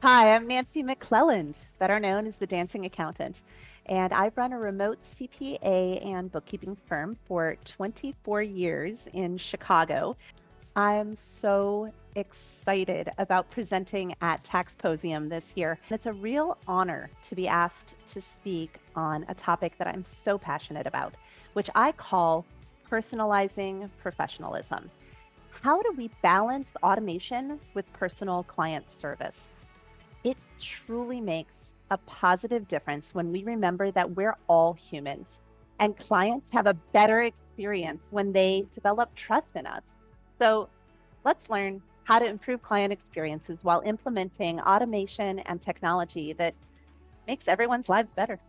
Hi, I'm Nancy Mcclelland, better known as the Dancing Accountant, and I've run a remote CPA and bookkeeping firm for 24 years in Chicago. I'm so excited about presenting at Taxposium this year. It's a real honor to be asked to speak on a topic that I'm so passionate about, which I call personalizing professionalism. How do we balance automation with personal client service? It truly makes a positive difference when we remember that we're all humans and clients have a better experience when they develop trust in us. So let's learn how to improve client experiences while implementing automation and technology that makes everyone's lives better.